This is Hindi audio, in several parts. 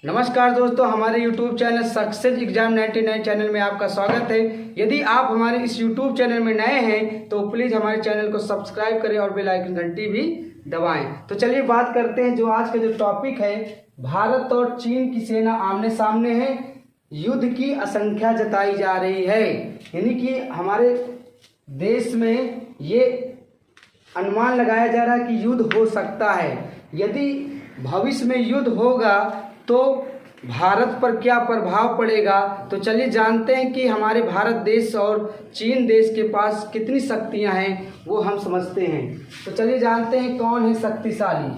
नमस्कार दोस्तों, हमारे YouTube channel success exam 99 channel में आपका स्वागत है। यदि आप हमारे इस YouTube चैनल में नए हैं तो प्लीज़ हमारे चैनल को सब्सक्राइब करें और बेल आइकन घंटी भी दबाएं। तो चलिए बात करते हैं। जो आज का जो टॉपिक है, भारत और चीन की सेना आमने सामने है, युद्ध की आशंका जताई जा रही है। यानी कि हमारे देश में ये अनुमान लगाया जा रहा है कि युद्ध हो सकता है। यदि भविष्य में युद्ध होगा तो भारत पर क्या प्रभाव पड़ेगा, तो चलिए जानते हैं कि हमारे भारत देश और चीन देश के पास कितनी शक्तियां हैं, वो हम समझते हैं। तो चलिए जानते हैं कौन है शक्तिशाली।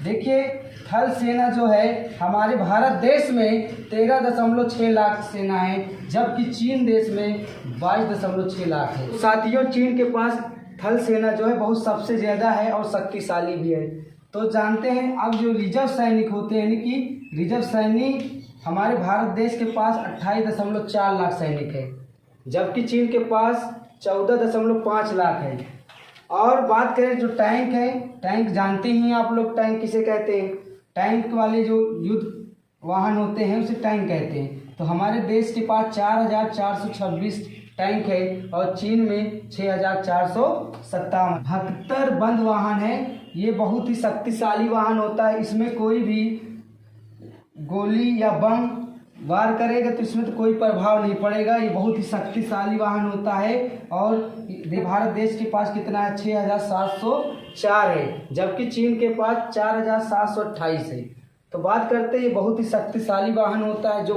देखिए, थल सेना जो है हमारे भारत देश में 13.6 लाख सेना है, जबकि चीन देश में 22.6 लाख है। साथियों, चीन के पास थल सेना जो है बहुत सबसे ज़्यादा है और शक्तिशाली भी है। तो जानते हैं अब जो रिजर्व सैनिक होते हैं, यानी कि रिजर्व सैनिक हमारे भारत देश के पास 28.4 लाख सैनिक है, जबकि चीन के पास 14.5 लाख है। और बात करें जो टैंक है, टैंक जानते ही आप लोग टैंक किसे कहते हैं। टैंक वाले जो युद्ध वाहन होते हैं उसे टैंक कहते हैं। तो हमारे देश के पास 4,426 टैंक है और चीन में 6,457। 72 बंद वाहन है। ये बहुत ही शक्तिशाली वाहन होता है। इसमें कोई भी गोली या बम वार करेगा तो इसमें तो कोई प्रभाव नहीं पड़ेगा। ये बहुत ही शक्तिशाली वाहन होता है। और भारत देश के पास कितना है, 6,704 है, जबकि चीन के पास 4,728 है। तो बात करते हैं, ये बहुत ही शक्तिशाली वाहन होता है जो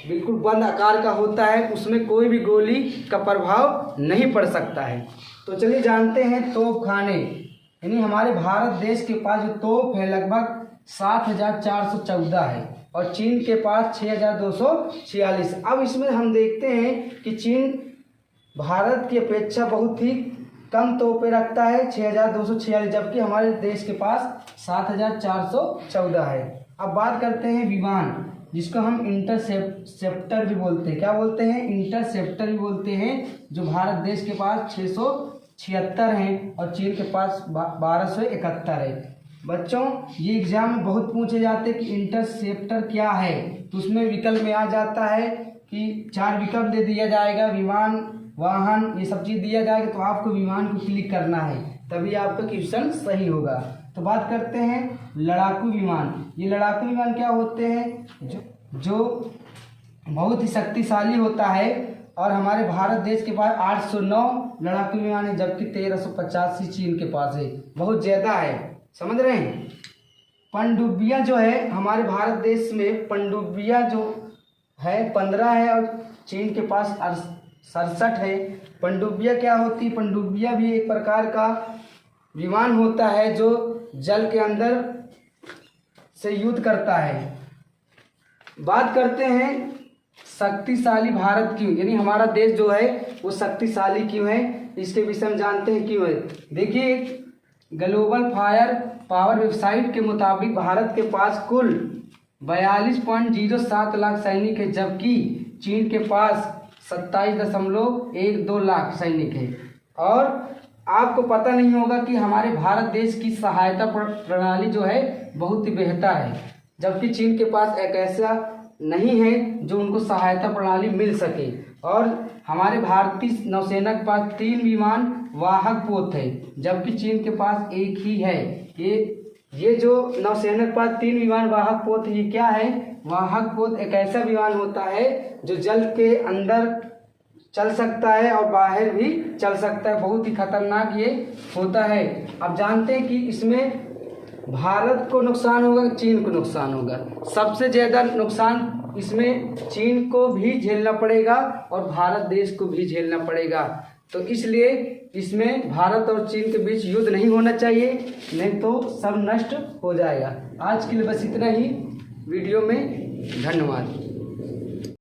बिल्कुल बंद आकार का होता है, उसमें कोई भी गोली का प्रभाव नहीं पड़ सकता है। तो चलिए जानते हैं तोप खाने। यानी हमारे भारत देश के पास जो तोप है लगभग 7,414 है और चीन के पास 6,246। अब इसमें हम देखते हैं कि चीन भारत की अपेक्षा बहुत ही कम तोपें रखता है, 6,246, जबकि हमारे देश के पास 7,414 है। अब बात करते हैं विमान, जिसको हम इंटरसेप्टर भी बोलते हैं। क्या बोलते हैं? इंटरसेप्टर भी बोलते हैं, जो भारत देश के पास 676 हैं और चीन के पास 1,271 है। बच्चों, ये एग्जाम में बहुत पूछे जाते हैं कि इंटरसेप्टर क्या है, तो उसमें विकल्प में आ जाता है कि 4 विकल्प दे दिया जाएगा, विमान, वाहन, ये सब चीज़ दिया जाएगा। तो आपको विमान को क्लिक करना है, तभी आपका क्वेश्चन सही होगा। तो बात करते हैं लड़ाकू विमान। ये लड़ाकू विमान क्या होते हैं, जो बहुत ही शक्तिशाली होता है। और हमारे भारत देश के पास 809 लड़ाकू विमान है, जबकि 1385 चीन के पास है, बहुत ज़्यादा है। समझ रहे हैं? पनडुब्बियाँ जो है हमारे भारत देश में, पनडुब्बियाँ जो है 15 है और चीन के पास 67 है। पनडुब्बियाँ क्या होती है? पनडुब्बियाँ भी एक प्रकार का विमान होता है जो जल के अंदर से युद्ध करता है। बात करते हैं शक्तिशाली भारत क्यों, यानी हमारा देश जो है वो शक्तिशाली क्यों है, इसके विषय में जानते हैं क्यों है। देखिए, ग्लोबल फायर पावर वेबसाइट के मुताबिक भारत के पास कुल 42.07 लाख सैनिक है, जबकि चीन के पास 27.12 लाख सैनिक है। और आपको पता नहीं होगा कि हमारे भारत देश की सहायता प्रणाली जो है बहुत ही बेहतर है, जबकि चीन के पास एक ऐसा नहीं है जो उनको सहायता प्रणाली मिल सके। और हमारे भारतीय नौसेना के पास 3 विमान वाहक पोत है, जबकि चीन के पास एक ही है। ये जो नौसेना के पास 3 विमान वाहक पोत, ये क्या है? वाहक पोत एक ऐसा विमान होता है जो जल के अंदर चल सकता है और बाहर भी चल सकता है। बहुत ही खतरनाक ये होता है। अब जानते हैं कि इसमें भारत को नुकसान होगा, चीन को नुकसान होगा। सबसे ज़्यादा नुकसान इसमें चीन को भी झेलना पड़ेगा और भारत देश को भी झेलना पड़ेगा। तो इसलिए इसमें भारत और चीन के बीच युद्ध नहीं होना चाहिए, नहीं तो सब नष्ट हो जाएगा। आज के लिए बस इतना ही वीडियो में। धन्यवाद।